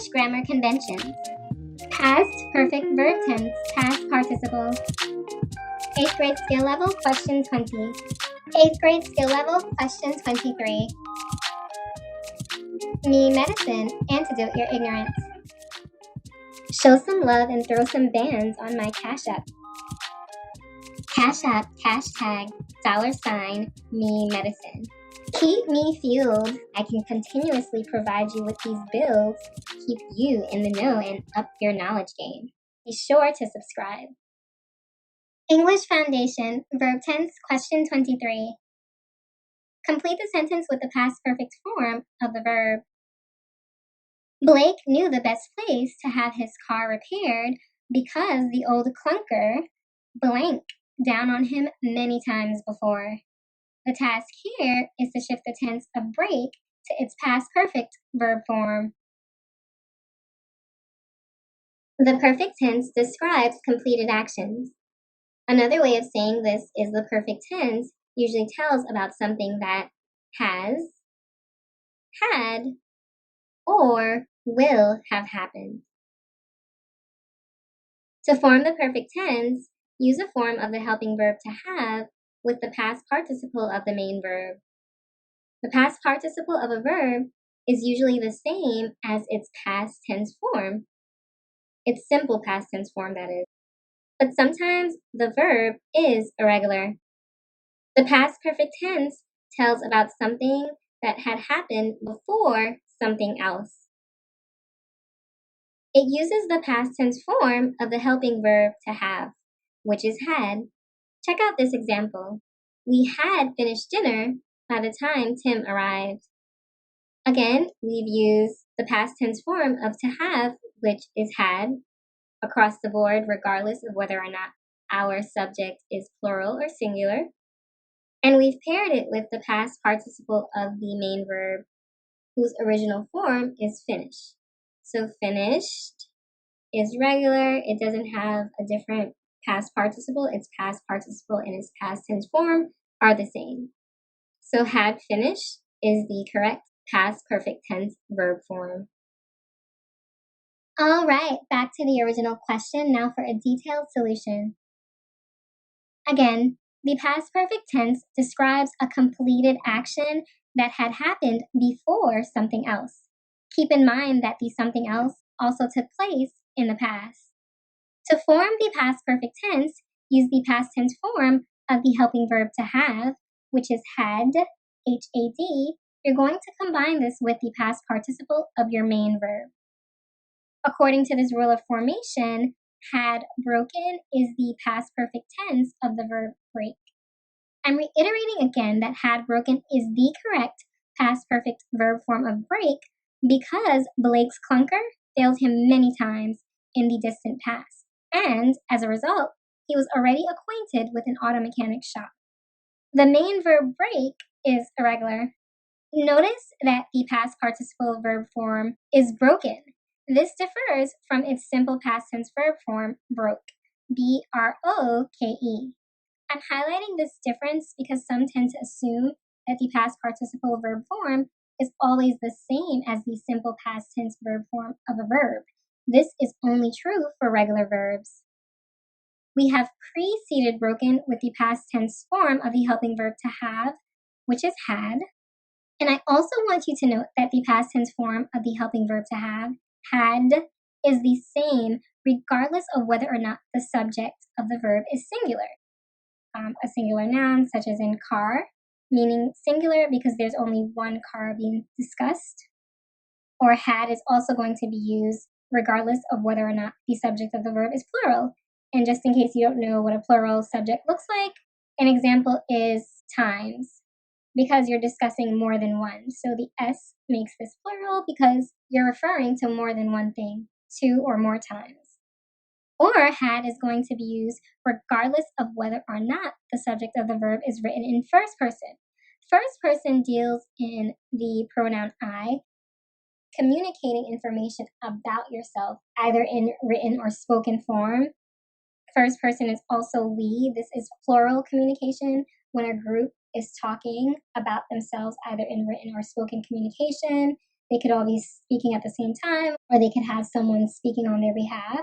English grammar conventions. Past perfect verb tense, past participle. 8th grade skill level, question 20. 8th grade skill level, question 23. Memedicine, antidote your ignorance. Show some love and throw some bands on my Cash App. Cash App, hashtag, $, memedicine. Keep me fueled. I can continuously provide you with these builds, keep you in the know and up your knowledge game. Be sure to subscribe. English Foundation, verb tense, question 23. Complete the sentence with the past perfect form of the verb. Blake knew the best place to have his car repaired because the old clunker blank down on him many times before. The task here is to shift the tense of break to its past perfect verb form. The perfect tense describes completed actions. Another way of saying this is the perfect tense usually tells about something that has, had, or will have happened. To form the perfect tense, use a form of the helping verb to have with the past participle of the main verb. The past participle of a verb is usually the same as its past tense form. Its simple past tense form, that is. But sometimes the verb is irregular. The past perfect tense tells about something that had happened before something else. It uses the past tense form of the helping verb to have, which is had. Check out this example. We had finished dinner by the time Tim arrived. Again, we've used the past tense form of to have, which is had, across the board regardless of whether or not our subject is plural or singular. And we've paired it with the past participle of the main verb, whose original form is finished. So finished is regular. It doesn't have a different past participle. Its past participle and its past tense form are the same. So had finished is the correct past perfect tense verb form. All right, back to the original question now for a detailed solution. Again, the past perfect tense describes a completed action that had happened before something else. Keep in mind that the something else also took place in the past. To form the past perfect tense, use the past tense form of the helping verb to have, which is had, H-A-D. You're going to combine this with the past participle of your main verb. According to this rule of formation, had broken is the past perfect tense of the verb break. I'm reiterating again that had broken is the correct past perfect verb form of break because Blake's clunker failed him many times in the distant past, and as a result, he was already acquainted with an auto mechanic shop. The main verb break is irregular. Notice that the past participle verb form is broken. This differs from its simple past tense verb form, broke, B-R-O-K-E. I'm highlighting this difference because some tend to assume that the past participle verb form is always the same as the simple past tense verb form of a verb. This is only true for regular verbs. We have preceded broken with the past tense form of the helping verb to have, which is had. And I also want you to note that the past tense form of the helping verb to have, had, is the same regardless of whether or not the subject of the verb is singular. A singular noun, such as in car, meaning singular because there's only one car being discussed, or had is also going to be used regardless of whether or not the subject of the verb is plural. And just in case you don't know what a plural subject looks like, an example is times, because you're discussing more than one. So the S makes this plural because you're referring to more than one thing, 2 or more times. Or had is going to be used regardless of whether or not the subject of the verb is written in first person. First person deals in the pronoun I, communicating information about yourself, either in written or spoken form. First person is also we. This is plural communication when a group is talking about themselves, either in written or spoken communication. They could all be speaking at the same time, or they could have someone speaking on their behalf.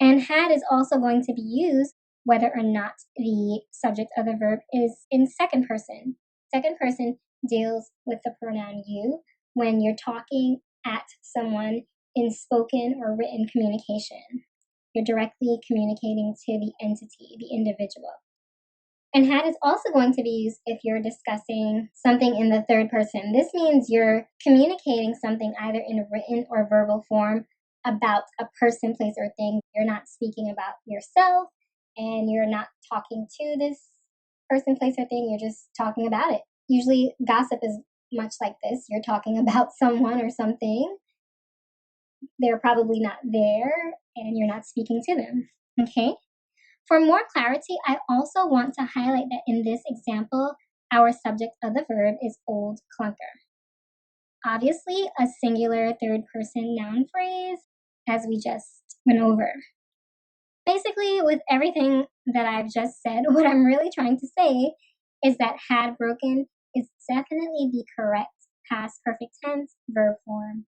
And had is also going to be used whether or not the subject of the verb is in second person. Second person deals with the pronoun you when you're talking at someone in spoken or written communication. You're directly communicating to the entity, the individual. And had is also going to be used if you're discussing something in the third person. This means you're communicating something either in written or verbal form about a person, place, or thing. You're not speaking about yourself, and you're not talking to this person, place, or thing. You're just talking about it. Usually, gossip is much like this. You're talking about someone or something. They're probably not there, and you're not speaking to them. Okay? For more clarity, I also want to highlight that in this example, our subject of the verb is old clunker. Obviously, a singular third person noun phrase, as we just went over. Basically, with everything that I've just said, what I'm really trying to say is that had broken is definitely the correct past perfect tense verb form.